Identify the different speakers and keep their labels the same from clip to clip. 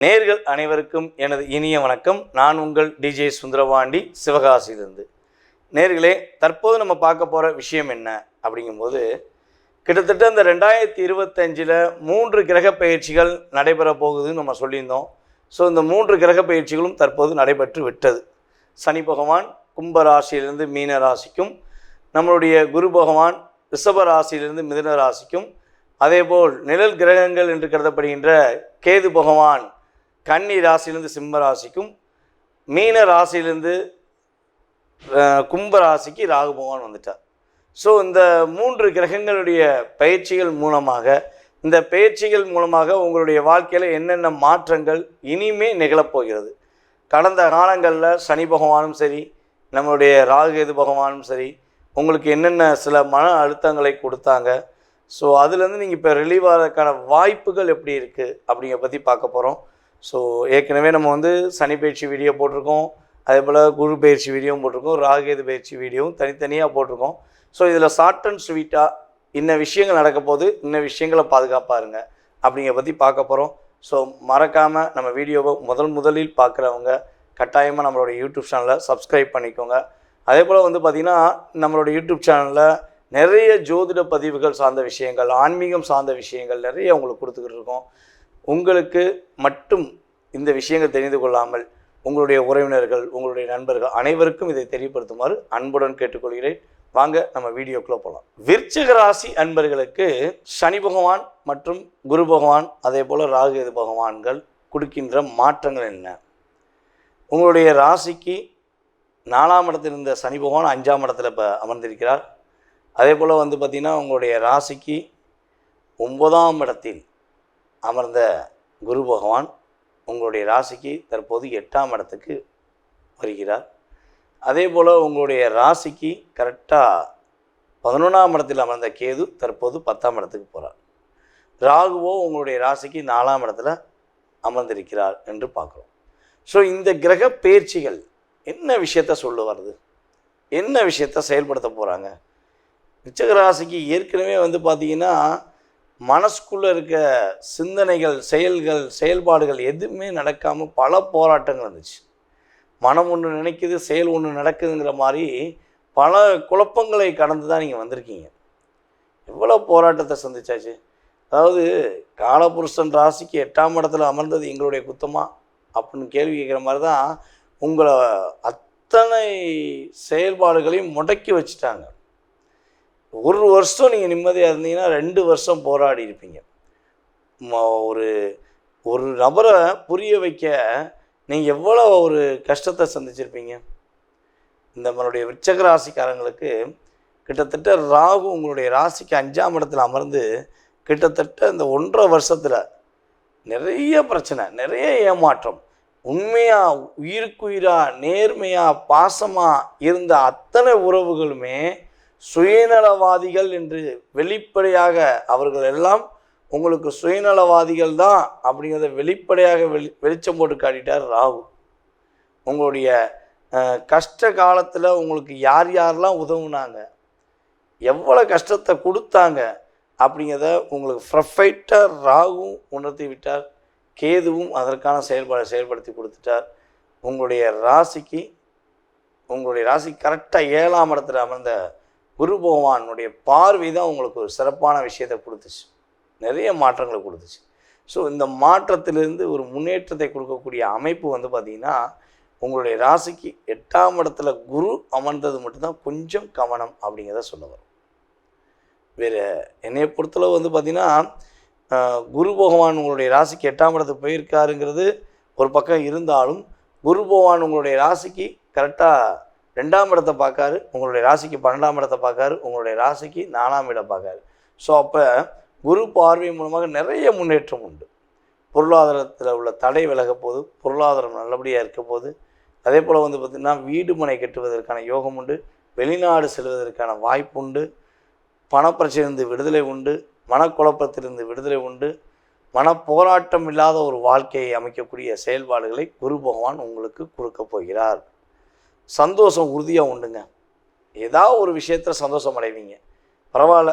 Speaker 1: நேர்கள் அனைவருக்கும் எனது இனிய வணக்கம். நான் உங்கள் டிஜே சுந்தரபாண்டி, சிவகாசியிலிருந்து. நேர்களே, தற்போது நம்ம பார்க்க போகிற விஷயம் என்ன அப்படிங்கும்போது, கிட்டத்தட்ட இந்த 2025 3 கிரக பயிற்சிகள் நடைபெற போகுதுன்னு நம்ம சொல்லியிருந்தோம். ஸோ இந்த 3 கிரக பயிற்சிகளும் தற்போது நடைபெற்று விட்டது. சனி பகவான் கும்ப ராசியிலிருந்து மீன ராசிக்கும், நம்மளுடைய குரு பகவான் ரிஷப ராசியிலிருந்து மிதுன ராசிக்கும், அதேபோல் நிழல் கிரகங்கள் என்று கருதப்படுகின்ற கேது பகவான் கன்னி ராசியிலிருந்து சிம்ம ராசிக்கும், மீன ராசியிலிருந்து கும்ப ராசிக்கு ராகு பகவான் வந்துட்டார். ஸோ இந்த 3 கிரகங்களுடைய பயிற்சிகள் மூலமாக உங்களுடைய வாழ்க்கையில் என்னென்ன மாற்றங்கள் இனிமே நிகழப்போகிறது. கடந்த காலங்களில் சனி பகவானும் சரி, நம்மளுடைய ராகு கேது பகவானும் சரி, உங்களுக்கு என்னென்ன சில மன அழுத்தங்களை கொடுத்தாங்க. ஸோ அதுலேருந்து நீங்கள் இப்போ ரிலீவ் ஆகிறதுக்கான வாய்ப்புகள் எப்படி இருக்குது அப்படிங்கிற பற்றி பார்க்க போகிறோம். ஸோ ஏற்கனவே நம்ம சனி பயிற்சி வீடியோ போட்டிருக்கோம், அதே போல் குரு பயிற்சி வீடியோவும் போட்டிருக்கோம், ராகுகேது பயிற்சி வீடியோவும் தனித்தனியாக போட்டிருக்கோம். ஸோ இதில் ஷார்ட் அண்ட் ஸ்வீட்டாக இன்ன விஷயங்கள் நடக்க போது, இன்ன விஷயங்களை பாதுகாப்பாருங்க அப்படிங்கிற பற்றி பார்க்க போகிறோம். ஸோ மறக்காமல் நம்ம வீடியோவை முதலில் பார்க்குறவங்க கட்டாயமாக நம்மளோட யூடியூப் சேனலை சப்ஸ்கிரைப் பண்ணிக்கோங்க. அதே போல் பார்த்திங்கன்னா நம்மளோட யூடியூப் சேனலில் நிறைய ஜோதிட பதிவுகள் சார்ந்த விஷயங்கள், ஆன்மீகம் சார்ந்த விஷயங்கள் நிறைய உங்களுக்கு கொடுத்துக்கிட்டு இருக்கோம். உங்களுக்கு மட்டும் இந்த விஷயங்கள் தெரிந்து கொள்ளாமல் உங்களுடைய உறவினர்கள், உங்களுடைய நண்பர்கள் அனைவருக்கும் இதை தெரியப்படுத்துமாறு அன்புடன் கேட்டுக்கொள்கிறேன். வாங்க நம்ம வீடியோக்குள்ளே போகலாம். விருச்சிக ராசி அன்பர்களுக்கு சனி பகவான் மற்றும் குரு பகவான், அதே போல் ராகுகேது பகவான்கள் கொடுக்கின்ற மாற்றங்கள் என்ன? உங்களுடைய ராசிக்கு 4ஆம் இடத்தில் இருந்த சனி பகவான் 5ஆம் இடத்துல இப்போ அமர்ந்திருக்கிறார். அதே போல் பார்த்திங்கன்னா உங்களுடைய ராசிக்கு 9ஆம் இடத்தில் அமர்ந்த குரு பகவான் உங்களுடைய ராசிக்கு தற்போது 8ஆம் இடத்துக்கு வருகிறார். அதே போல் உங்களுடைய ராசிக்கு கரெக்டாக 11ஆம் இடத்தில் அமர்ந்த கேது தற்போது 10ஆம் இடத்துக்கு போகிறார். ராகுவோ உங்களுடைய ராசிக்கு 4ஆம் இடத்துல அமர்ந்திருக்கிறார் என்று பார்க்குறோம். ஸோ இந்த கிரக பயிற்சிகள் என்ன விஷயத்த சொல்ல வருது, என்ன விஷயத்த செயல்படுத்த போகிறாங்க? விருச்சிக ராசிக்கு ஏற்கனவே பார்த்திங்கன்னா மனசுக்குள்ளே இருக்க சிந்தனைகள், செயல்பாடுகள் எதுவுமே நடக்காமல் பல போராட்டங்கள் இருந்துச்சு. மனம் ஒன்று நினைக்குது, செயல் ஒன்று நடக்குதுங்கிற மாதிரி பல குழப்பங்களை கடந்து தான் நீங்கள் வந்திருக்கீங்க. எவ்வளோ போராட்டத்தை சந்திச்சாச்சு. அதாவது காலபுருஷன் ராசிக்கு 8ஆம் இடத்துல அமர்ந்தது எங்களுடைய குத்தமா அப்படின்னு கேள்வி கேட்குற மாதிரி தான் உங்களை அத்தனை செயல்பாடுகளையும் முடக்கி வச்சுட்டாங்க. ஒரு வருஷம் நீங்கள் நிம்மதியாக இருந்தீங்கன்னா 2 வருஷம் போராடி இருப்பீங்க. ஒரு நபரை புரிய வைக்க நீங்கள் எவ்வளோ ஒரு கஷ்டத்தை சந்திச்சிருப்பீங்க. இந்த நம்மளுடைய விருச்சிக ராசிக்காரங்களுக்கு கிட்டத்தட்ட ராகு உங்களுடைய ராசிக்கு 5ஆம் இடத்துல அமர்ந்து கிட்டத்தட்ட இந்த 1.5 வருஷத்தில் நிறைய பிரச்சனை, நிறைய ஏமாற்றம். உண்மையாக உயிருக்குயிராக நேர்மையாக பாசமாக இருந்த அத்தனை உறவுகளுமே சுயநலவாதிகள் என்று வெளிப்படையாக அவர்கள் எல்லாம் உங்களுக்கு சுயநலவாதிகள் தான் அப்படிங்கிறத வெளிப்படையாக வெளிச்சம் போட்டு காட்டிட்டார் ராகு. உங்களுடைய கஷ்ட காலத்தில் உங்களுக்கு யார் யாரெல்லாம் உதவுனாங்க, எவ்வளோ கஷ்டத்தை கொடுத்தாங்க அப்படிங்கிறத உங்களுக்கு ப்ரொஃபைட்டாக ராகுவும் உணர்த்தி விட்டார். கேதுவும் அதற்கான செயல்படுத்தி கொடுத்துட்டார். உங்களுடைய ராசிக்கு கரெக்டாக 7ஆம் இடத்துல அமர்ந்த குரு பகவானுடைய பார்வை தான் உங்களுக்கு ஒரு சிறப்பான விஷயத்தை கொடுத்துச்சு, நிறைய மாற்றங்களை கொடுத்துச்சு. ஸோ இந்த மாற்றத்திலிருந்து ஒரு முன்னேற்றத்தை கொடுக்கக்கூடிய அமைப்பு பார்த்திங்கன்னா உங்களுடைய ராசிக்கு 8ஆம் இடத்துல குரு அமர்ந்தது மட்டும்தான் கொஞ்சம் கவனம் அப்படிங்கிறத சொல்ல வரும். வேறு என்னையை பொறுத்தளவு பார்த்திங்கன்னா குரு பகவான் உங்களுடைய ராசிக்கு 8ஆம் இடத்துக்கு போயிருக்காருங்கிறது ஒரு பக்கம் இருந்தாலும், குரு பகவான் உங்களுடைய ராசிக்கு கரெக்டாக 2ஆம் இடத்தை பார்க்காரு, உங்களுடைய ராசிக்கு 12ஆம் இடத்தை பார்க்காரு, உங்களுடைய ராசிக்கு 4ஆம் இடம் பார்க்காரு. ஸோ அப்போ குரு பார்வை மூலமாக நிறைய முன்னேற்றம் உண்டு. பொருளாதாரத்தில் உள்ள தடை விலக போது, பொருளாதாரம் நல்லபடியாக இருக்க போது. அதே போல் பார்த்திங்கன்னா வீடு மனை கட்டுவதற்கான யோகம் உண்டு, வெளிநாடு செல்வதற்கான வாய்ப்பு உண்டு, பணப்பிரச்சனையிலிருந்து விடுதலை உண்டு, மனக்குழப்பத்திலிருந்து விடுதலை உண்டு, மனப்போராட்டம் இல்லாத ஒரு வாழ்க்கையை அமைக்கக்கூடிய செயல்பாடுகளை குரு பகவான் உங்களுக்கு கொடுக்க போகிறார். சந்தோஷம் உறுதியாக உண்டுங்க. ஏதாவது ஒரு விஷயத்தில் சந்தோஷம் அடைவீங்க. பரவாயில்ல,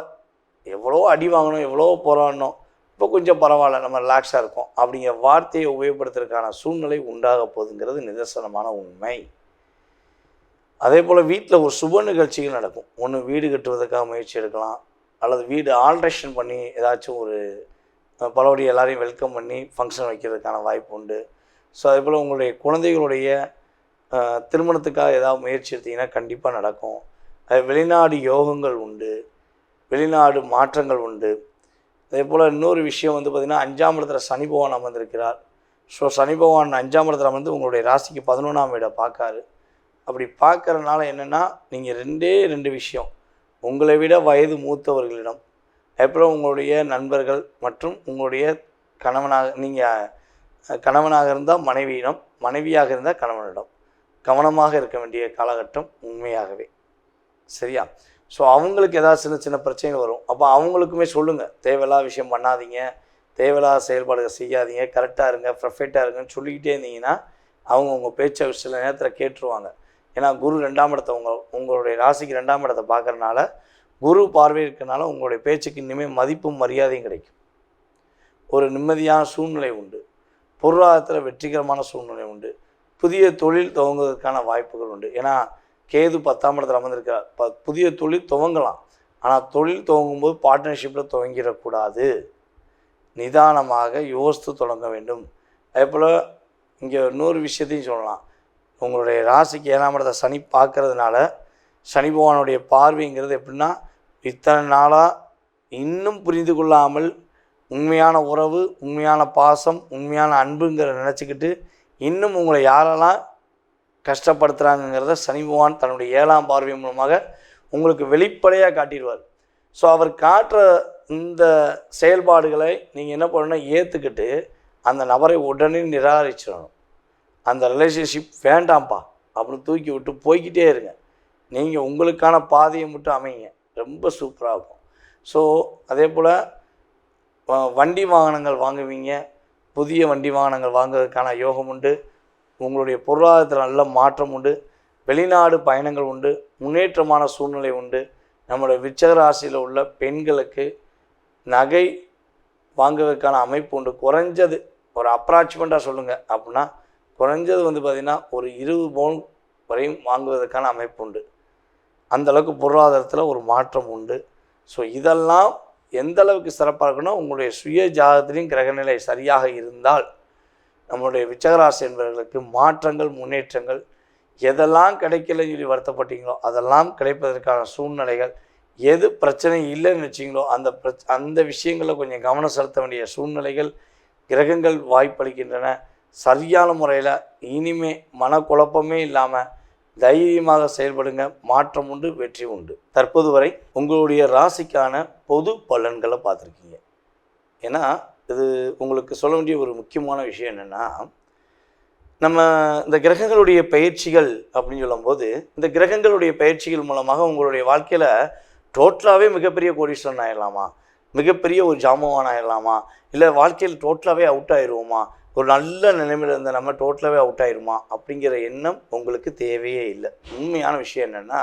Speaker 1: எவ்வளோ அடி வாங்கணும், எவ்வளோ போராடணும், இப்போ கொஞ்சம் பரவாயில்ல, நம்ம ரிலாக்ஸாக இருக்கோம் அப்படிங்கிற வார்த்தையை உபயோகப்படுத்துறதுக்கான சூழ்நிலை உண்டாக போகுதுங்கிறது நிதர்சனமான உண்மை. அதே போல் வீட்டில் ஒரு சுப நிகழ்ச்சிகள் நடக்கும். ஒன்று வீடு கட்டுவதற்காக முயற்சி எடுக்கலாம், அல்லது வீடு ஆல்ட்ரேஷன் பண்ணி ஏதாச்சும் ஒரு பலபடி எல்லாரையும் வெல்கம் பண்ணி ஃபங்க்ஷன் வைக்கிறதுக்கான வாய்ப்பு உண்டு. ஸோ அதே போல் உங்களுடைய குழந்தைகளுடைய திருமணத்துக்காக ஏதாவது முயற்சி எடுத்திங்கன்னா கண்டிப்பாக நடக்கும். அது வெளிநாடு யோகங்கள் உண்டு, வெளிநாடு மாற்றங்கள் உண்டு. அதே போல் இன்னொரு விஷயம் வந்து பார்த்திங்கன்னா 5ஆம் இடத்துல சனி பகவான் அமர்ந்திருக்கிறார். ஸோ சனி பகவான் 5ஆம் இடத்துல வந்து உங்களுடைய ராசிக்கு 11ஆம் வீடை பார்க்காரு. அப்படி பார்க்கறதுனால என்னென்னா, நீங்கள் 2 விஷயம், உங்களை விட வயது மூத்தவர்களிடம், அப்புறம் உங்களுடைய நண்பர்கள் மற்றும் உங்களுடைய கணவனாக இருந்தால் மனைவியிடம், மனைவியாக இருந்தால் கணவனிடம் கவனமாக இருக்க வேண்டிய காலகட்டம் உண்மையாகவே. சரியா? ஸோ அவங்களுக்கு ஏதாவது சின்ன சின்ன பிரச்சனைகள் வரும். அப்போ அவங்களுக்குமே சொல்லுங்கள், தேவையில்லாத விஷயம் பண்ணாதீங்க, தேவையில்லாத செயல்பாடுகள் செய்யாதீங்க, கரெக்டாக இருங்க, பர்ஃபெக்டாக இருங்கன்னு சொல்லிக்கிட்டே இருந்தீங்கன்னா அவங்க உங்கள் பேச்சை சில நேரத்தில் கேட்டுருவாங்க. ஏன்னா குரு 2ஆம் இடத்தை உங்களுடைய ராசிக்கு 2ஆம் இடத்தை பார்க்குறதுனால, குரு பார்வை இருக்கிறனால உங்களுடைய பேச்சுக்கு இனிமேல் மதிப்பும் மரியாதையும் கிடைக்கும். ஒரு நிம்மதியான சூழ்நிலை உண்டு, பொருளாதாரத்தில் வெற்றிகரமான சூழ்நிலை உண்டு, புதிய தொழில் துவங்குவதற்கான வாய்ப்புகள் உண்டு. ஏன்னா கேது 10ஆம் இடத்துல அமர்ந்திருக்கிறார். புதிய தொழில் துவங்கலாம், ஆனால் தொழில் துவங்கும்போது பார்ட்னர்ஷிப்பில் துவங்கிடக்கூடாது, நிதானமாக யோசித்து தொடங்க வேண்டும். அதே போல் இங்கே இன்னொரு விஷயத்தையும் சொல்லலாம், உங்களுடைய ராசிக்கு 7ஆம் இடத்தை சனி பார்க்கறதுனால, சனி பகவானுடைய பார்வைங்கிறது எப்படின்னா, இத்தனை நாளாக இன்னும் புரிந்து கொள்ளாமல் உண்மையான உறவு, உண்மையான பாசம், உண்மையான அன்புங்கிற நினச்சிக்கிட்டு இன்னும் உங்களை யாரெல்லாம் கஷ்டப்படுத்துகிறாங்கிறத சனி பகவான் தன்னுடைய 7ஆம் பார்வை மூலமாக உங்களுக்கு வெளிப்படையாக காட்டிடுவார். ஸோ அவர் காட்டுற இந்த செயல்பாடுகளை நீங்கள் என்ன பண்ணணும்னா ஏற்றுக்கிட்டு அந்த நபரை உடனே நிராகரிச்சிடணும். அந்த ரிலேஷன்ஷிப் வேண்டாம்ப்பா அப்படின்னு தூக்கி விட்டு போய்கிட்டே இருங்க. நீங்கள் உங்களுக்கான பாதையை மட்டும் அமைங்க, ரொம்ப சூப்பராக இருக்கும். ஸோ அதே போல் வண்டி வாகனங்கள் வாங்குவீங்க, புதிய வண்டி வாகனங்கள் வாங்குவதற்கான யோகம் உண்டு. உங்களுடைய பொருளாதாரத்தில் நல்ல மாற்றம் உண்டு, வெளிநாடு பயணங்கள் உண்டு, முன்னேற்றமான சூழ்நிலை உண்டு. நம்மளுடைய விருச்சிக ராசியில் உள்ள பெண்களுக்கு நகை வாங்குவதற்கான அமைப்பு உண்டு. குறைஞ்சது ஒரு அப்ராக்சிமேட்டாக சொல்லுங்கள் அப்படின்னா, குறைஞ்சது வந்து பார்த்திங்கன்னா ஒரு 20 பவுன் வரையும் வாங்குவதற்கான அமைப்பு உண்டு. அந்தளவுக்கு பொருளாதாரத்தில் ஒரு மாற்றம் உண்டு. ஸோ இதெல்லாம் எந்த அளவுக்கு சிறப்பாக இருக்குன்னா, உங்களுடைய சுய ஜாதகத்திலையும் கிரகநிலை சரியாக இருந்தால் நம்மளுடைய விருச்சிகராசி என்பவர்களுக்கு மாற்றங்கள், முன்னேற்றங்கள், எதெல்லாம் கிடைக்கலன்னு சொல்லி வருத்தப்பட்டீங்களோ அதெல்லாம் கிடைப்பதற்கான சூழ்நிலைகள், எது பிரச்சனை இல்லைன்னு வச்சிங்களோ அந்த விஷயங்களில் கொஞ்சம் கவனம் செலுத்த வேண்டிய சூழ்நிலைகள் கிரகங்கள் வாய்ப்பளிக்கின்றன. சரியான முறையில் இனிமே மனக்குழப்பமே இல்லாமல் தைரியமாக செயல்படுங்க, மாற்றம் உண்டு, வெற்றி உண்டு. தற்போது வரை உங்களுடைய ராசிக்கான பொது பலன்களை பார்த்துருக்கீங்க. ஏன்னா இது உங்களுக்கு சொல்ல வேண்டிய ஒரு முக்கியமான விஷயம் என்னென்னா, நம்ம இந்த கிரகங்களுடைய பயிற்சிகள் அப்படின்னு சொல்லும்போது, இந்த கிரகங்களுடைய பயிற்சிகள் மூலமாக உங்களுடைய வாழ்க்கையில் டோட்டலாகவே மிகப்பெரிய கோடீஸ்வரன் ஆகிடலாமா, மிகப்பெரிய ஒரு ஜாமவான் ஆகிடலாமா, இல்லை வாழ்க்கையில் டோட்டலாகவே அவுட் ஆயிடுவோமா, ஒரு நல்ல நிலைமையில் இருந்த நம்ம டோட்டலாகவே அவுட் ஆயிடுமா அப்படிங்கிற எண்ணம் உங்களுக்கு தேவையே இல்லை. உண்மையான விஷயம் என்னென்னா,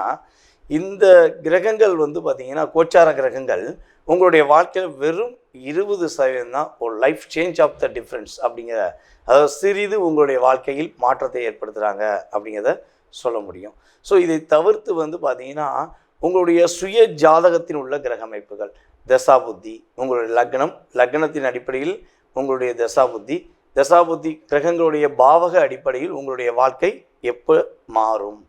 Speaker 1: இந்த கிரகங்கள் வந்து பார்த்திங்கன்னா கோச்சார கிரகங்கள் உங்களுடைய வாழ்க்கையில் வெறும் 20% தான் ஒரு life change of the difference அப்படிங்கிற, அதாவது சிறிது உங்களுடைய வாழ்க்கையில் மாற்றத்தை ஏற்படுத்துகிறாங்க அப்படிங்கிறத சொல்ல முடியும். ஸோ இதை தவிர்த்து வந்து பார்த்திங்கன்னா உங்களுடைய சுய ஜாதகத்தில் உள்ள கிரக அமைப்புகள், தசாபுத்தி, உங்களுடைய லக்னத்தின் அடிப்படையில் உங்களுடைய தசாபுத்தி கிரகங்களுடைய பாவக அடிப்படையில் உங்களுடைய வாழ்க்கை எப்போ மாறும்,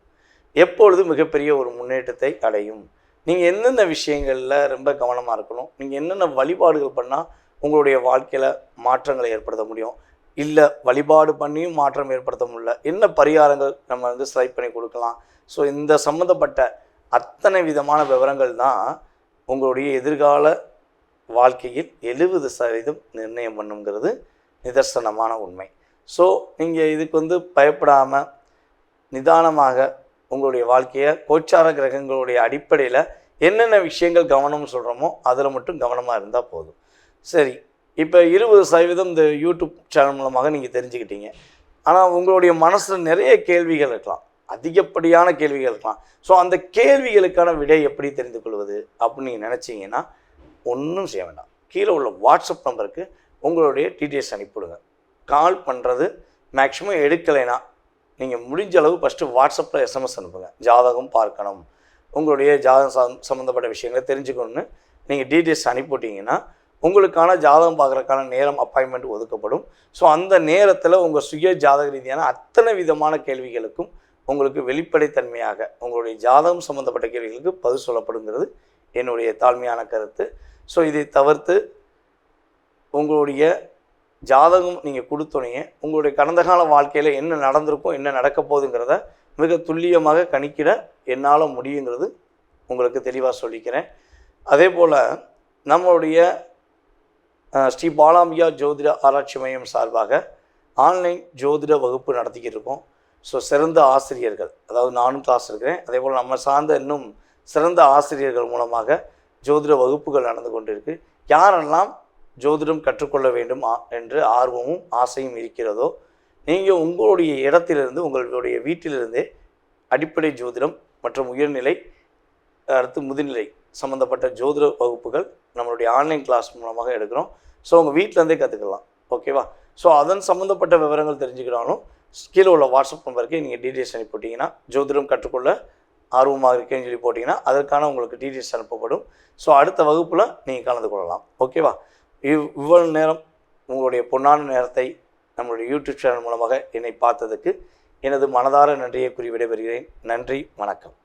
Speaker 1: எப்பொழுது மிகப்பெரிய ஒரு முன்னேற்றத்தை அடையும், நீங்கள் எந்தெந்த விஷயங்களில் ரொம்ப கவனமாக இருக்கணும், நீங்கள் என்னென்ன வழிபாடுகள் பண்ணால் உங்களுடைய வாழ்க்கையில் மாற்றங்களை ஏற்படுத்த முடியும், இல்லை வழிபாடு பண்ணியும் மாற்றம் ஏற்படுத்த முடியல, என்ன பரிகாரங்கள் நம்ம வந்து செலக்ட் பண்ணி கொடுக்கலாம். ஸோ இந்த சம்மந்தப்பட்ட அத்தனை விதமான விவரங்கள் தான் உங்களுடைய எதிர்கால வாழ்க்கையில் 70% நிர்ணயம் பண்ணுங்கிறது நிதர்சனமான உண்மை. ஸோ நீங்கள் இதுக்கு வந்து பயப்படாமல் நிதானமாக உங்களுடைய வாழ்க்கையை கோச்சார கிரகங்களுடைய அடிப்படையில் என்னென்ன விஷயங்கள் கவனம்னு சொல்கிறோமோ அதில் மட்டும் கவனமாக இருந்தால் போதும். சரி, இப்போ 20% இந்த யூடியூப் சேனல் மூலமாக நீங்கள் தெரிஞ்சுக்கிட்டீங்க. ஆனால் உங்களுடைய மனசில் நிறைய கேள்விகள் இருக்கலாம், அதிகப்படியான கேள்விகள் இருக்கலாம். ஸோ அந்த கேள்விகளுக்கான விடை எப்படி தெரிந்து கொள்வது அப்படின்னு நீங்கள் நினச்சிங்கன்னா ஒன்றும் செய்ய வேண்டாம். கீழே உள்ள வாட்ஸ்அப் நம்பருக்கு உங்களுடைய டீட்டெயில்ஸ் அனுப்பிவிடுங்க. கால் பண்ணுறது மேக்ஸிமம் எடுக்கலைன்னா நீங்கள் முடிஞ்ச அளவு ஃபஸ்ட்டு வாட்ஸ்அப்பில் எஸ்எம்எஸ் அனுப்புங்க. ஜாதகம் பார்க்கணும், உங்களுடைய ஜாதகம் சம்மந்தப்பட்ட விஷயங்களை தெரிஞ்சுக்கணுன்னு நீங்கள் டீட்டெயில்ஸ் அனுப்பிவிட்டிங்கன்னா உங்களுக்கான ஜாதகம் பார்க்குறதுக்கான நேரம் அப்பாயின்மெண்ட் ஒதுக்கப்படும். ஸோ அந்த நேரத்தில் உங்கள் சுய ஜாதக ரீதியான அத்தனை விதமான கேள்விகளுக்கும் உங்களுக்கு வெளிப்படைத்தன்மையாக உங்களுடைய ஜாதகம் சம்மந்தப்பட்ட கேள்விகளுக்கு பதில் சொல்லப்படுங்கிறது என்னுடைய தாழ்மையான கருத்து. ஸோ இதை தவிர்த்து உங்களுடைய ஜாதகம் நீங்கள் கொடுத்தோன்னே உங்களுடைய கடந்த கால வாழ்க்கையில் என்ன நடந்திருக்கும், என்ன நடக்க போகுதுங்கிறத மிக துல்லியமாக கணிக்கிட என்னால் முடியுங்கிறது உங்களுக்கு தெளிவாக சொல்லிக்கிறேன். அதே போல் நம்மளுடைய ஸ்ரீ பாலாம்பிகா ஜோதிட ஆராய்ச்சி மையம் சார்பாக ஆன்லைன் ஜோதிட வகுப்பு நடத்திக்கிட்டு இருக்கோம். ஸோ சிறந்த ஆசிரியர்கள், அதாவது நானும் கிளாஸ் இருக்கிறேன், அதே போல் நம்ம சார்ந்த இன்னும் சிறந்த ஆசிரியர்கள் மூலமாக ஜோதிட வகுப்புகள் நடந்து கொண்டிருக்கு. யாரெல்லாம் ஜோதிடம் கற்றுக்கொள்ள வேண்டும் என்று ஆர்வமும் ஆசையும் இருக்கிறதோ, நீங்கள் உங்களுடைய இடத்திலிருந்து உங்களுடைய வீட்டிலிருந்தே அடிப்படை ஜோதிடம் மற்றும் உயர்நிலை அடுத்து முதுநிலை சம்மந்தப்பட்ட ஜோதிட வகுப்புகள் நம்மளுடைய ஆன்லைன் கிளாஸ் மூலமாக எடுக்கிறோம். ஸோ உங்கள் வீட்டிலேருந்தே கற்றுக்கலாம். ஓகேவா? ஸோ அதன் சம்மந்தப்பட்ட விவரங்கள் தெரிஞ்சுக்கிறாலும் கீழே உள்ள வாட்ஸ்அப் நம்பருக்கு நீங்கள் டீட்டெயில்ஸ் அனுப்பி போட்டிங்கன்னா, ஜோதிடம் கற்றுக்கொள்ள ஆர்வமாக இருக்கேன்னு சொல்லி போட்டிங்கன்னா அதற்கான உங்களுக்கு டீட்டெயில்ஸ் அனுப்பப்படும். ஸோ அடுத்த வகுப்பில் நீங்கள் கலந்து கொள்ளலாம். ஓகேவா? இவ்வளவு நேரம் உங்களுடைய பொன்னான நேரத்தை நம்மளுடைய யூடியூப் சேனல் மூலமாக என்னை பார்த்ததுக்கு எனது மனதார நன்றியை கூறி விடைபெறுகிறேன். நன்றி, வணக்கம்.